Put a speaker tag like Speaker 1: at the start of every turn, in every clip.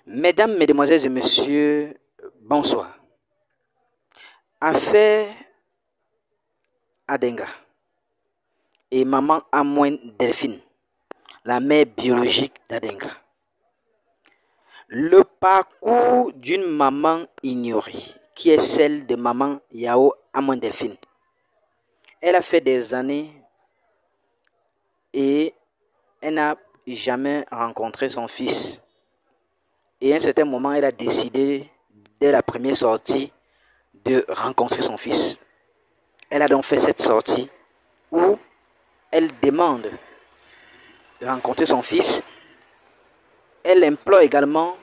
Speaker 1: Mesdames, Mesdemoiselles et Messieurs, bonsoir. Affaire Adengra et maman Amoine Delphine, la mère biologique d'Adengra. Le parcours d'une maman ignorée, qui est celle de maman Yao Amoine Delphine. Elle a fait des années et elle n'a jamais rencontré son fils. Et à un certain moment, elle a décidé, dès la première sortie, de rencontrer son fils. Elle a donc fait cette sortie où elle demande de rencontrer son fils. Elle implore également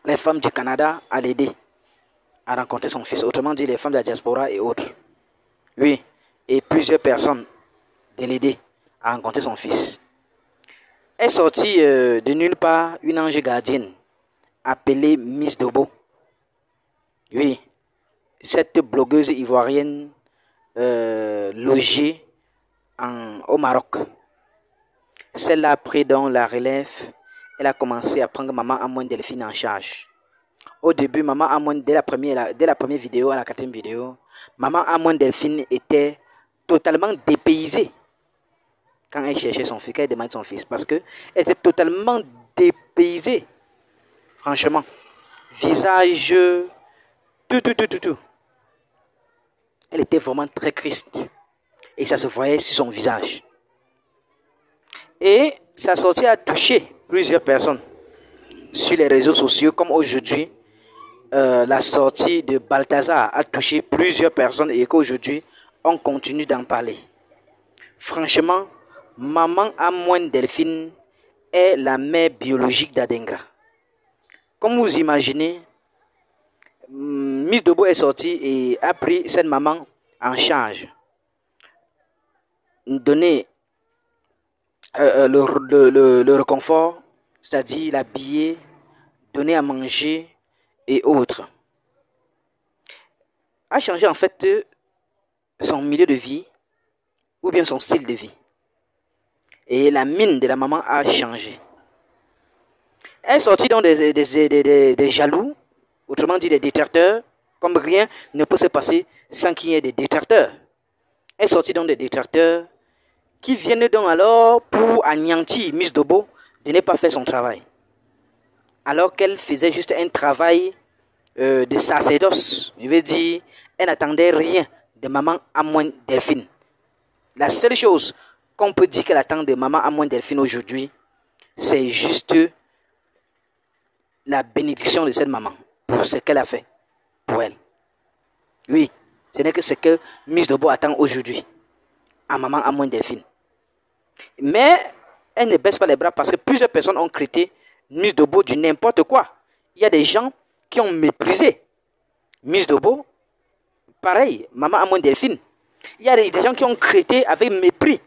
Speaker 1: les femmes du Canada à l'aider à rencontrer son fils. Autrement dit, les femmes de la diaspora et autres. Oui, et plusieurs personnes de l'aider à rencontrer son fils. Est sortie de nulle part une ange gardienne appelée Miss Dobo. Oui, cette blogueuse ivoirienne logée au Maroc. Celle-là a pris donc la relève. Elle a commencé à prendre maman Amoine Delphine en charge. Au début, maman Amoine, dès la première vidéo à la quatrième vidéo, maman Amoine Delphine était totalement dépaysée quand elle cherchait son fils, quand elle demandait son fils. Parce qu'elle était totalement dépaysée. Franchement. Visage, tout. Elle était vraiment très triste. Et ça se voyait sur son visage. Et sa sortie a touché plusieurs personnes sur les réseaux sociaux, comme aujourd'hui, la sortie de Balthazar a touché plusieurs personnes et qu'aujourd'hui, on continue d'en parler. Franchement, maman Amoine Delphine est la mère biologique d'Adengra. Comme vous imaginez, Miss Dobo est sortie et a pris cette maman en charge. Donner le réconfort, c'est-à-dire l'habiller, donner à manger et autres. A changé en fait son milieu de vie ou bien son style de vie. Et la mine de la maman a changé. Elle est sortie dans des jaloux, autrement dit des détracteurs, comme rien ne peut se passer sans qu'il y ait des détracteurs. Elle est sortie dans des détracteurs qui viennent donc alors pour anéantir Miss Dobo de ne pas faire son travail. Alors qu'elle faisait juste un travail de sacerdoce. Je veux dire, elle n'attendait rien de maman Amoine Delphine. La seule chose qu'on peut dire qu'elle attend de maman Amoine Delphine aujourd'hui, c'est juste la bénédiction de cette maman pour ce qu'elle a fait pour elle. Oui, ce n'est que ce que Miss Dobo attend aujourd'hui à maman Amoine Delphine. Mais elle ne baisse pas les bras parce que plusieurs personnes ont critiqué Miss Dobo du n'importe quoi. Il y a des gens qui ont méprisé Miss Dobo. Pareil, maman Amoine Delphine. Il y a des gens qui ont critiqué avec mépris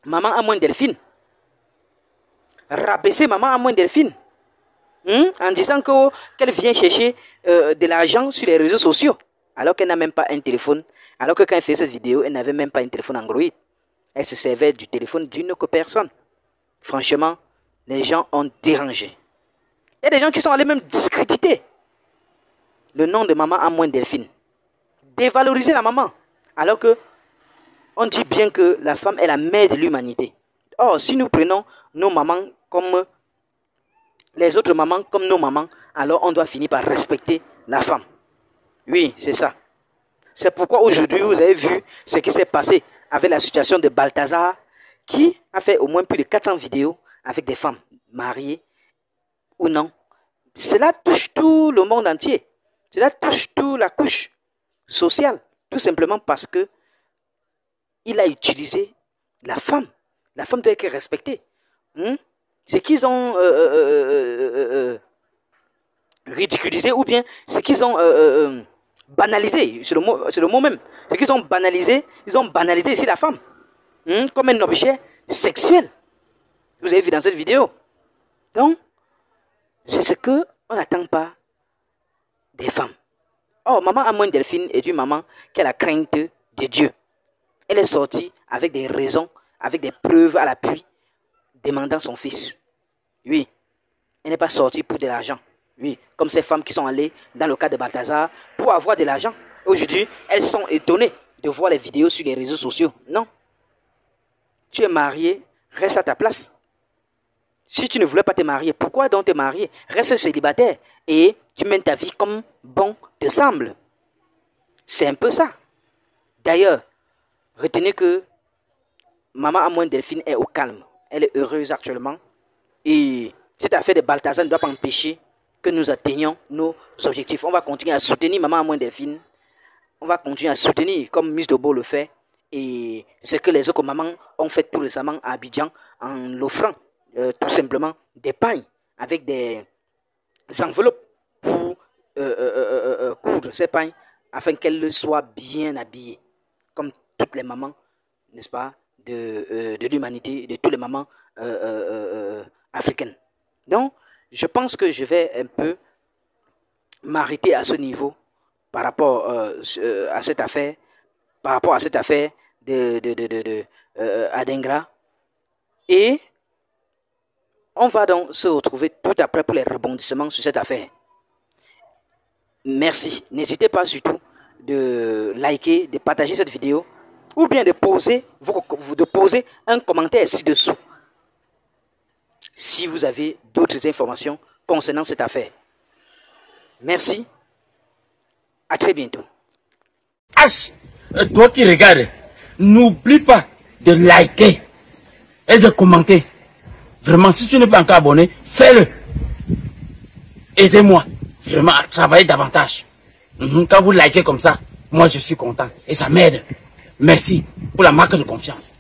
Speaker 1: maman Amoine Delphine. Rabaisser maman Amoine Delphine. En disant qu'elle vient chercher de l'argent sur les réseaux sociaux. Alors qu'elle n'a même pas un téléphone. Alors que quand elle fait cette vidéo, elle n'avait même pas un téléphone Android. Elle se servait du téléphone d'une autre personne. Franchement, les gens ont dérangé. Il y a des gens qui sont allés même discréditer le nom de maman Amoine Delphine. Dévaloriser la maman. Alors que on dit bien que la femme est la mère de l'humanité. Or, si nous prenons nos mamans comme les autres mamans, comme nos mamans, alors on doit finir par respecter la femme. Oui, c'est ça. C'est pourquoi aujourd'hui, vous avez vu ce qui s'est passé avec la situation de Balthazar, qui a fait au moins plus de 400 vidéos avec des femmes mariées ou non. Cela touche tout le monde entier. Cela touche toute la couche sociale. Tout simplement parce que il a utilisé la femme. La femme doit être respectée. Ce qu'ils ont ridiculisé ou bien ce qu'ils ont banalisé, c'est le mot même. Ce qu'ils ont banalisé, ils ont banalisé ici la femme comme un objet sexuel. Vous avez vu dans cette vidéo. Donc, c'est ce qu'on n'attend pas des femmes. Oh, maman Amoine Delphine est une maman qui a la crainte de Dieu. Elle est sortie avec des raisons, avec des preuves à l'appui, demandant son fils. Oui. Elle n'est pas sortie pour de l'argent. Oui, comme ces femmes qui sont allées dans le cas de Balthazar pour avoir de l'argent. Aujourd'hui, elles sont étonnées de voir les vidéos sur les réseaux sociaux. Non. Tu es marié, reste à ta place. Si tu ne voulais pas te marier, pourquoi donc te marier? Reste célibataire et tu mènes ta vie comme bon te semble. C'est un peu ça. D'ailleurs, retenez que maman Amoin Delphine est au calme. Elle est heureuse actuellement. Et cette affaire de Balthazar ne doit pas empêcher que nous atteignions nos objectifs. On va continuer à soutenir maman Amoin Delphine. On va continuer à soutenir comme Miss Dobo le fait. Et ce que les autres mamans ont fait tout récemment à Abidjan en l'offrant tout simplement des pagnes avec des enveloppes pour coudre ces pagnes afin qu'elles soient bien habillées. Comme toutes les mamans, n'est-ce pas, de l'humanité, de toutes les mamans africaines. Donc, je pense que je vais un peu m'arrêter à ce niveau par rapport à cette affaire, Adengra. Et on va donc se retrouver tout après pour les rebondissements sur cette affaire. Merci. N'hésitez pas surtout de liker, de partager cette vidéo ou bien de poser un commentaire ci-dessous si vous avez d'autres informations concernant cette affaire. Merci. À très bientôt.
Speaker 2: H, toi qui regardes, n'oublie pas de liker et de commenter. Vraiment, si tu n'es pas encore abonné, fais-le. Aidez-moi vraiment à travailler davantage. Quand vous likez comme ça, moi je suis content et ça m'aide. Merci pour la marque de confiance.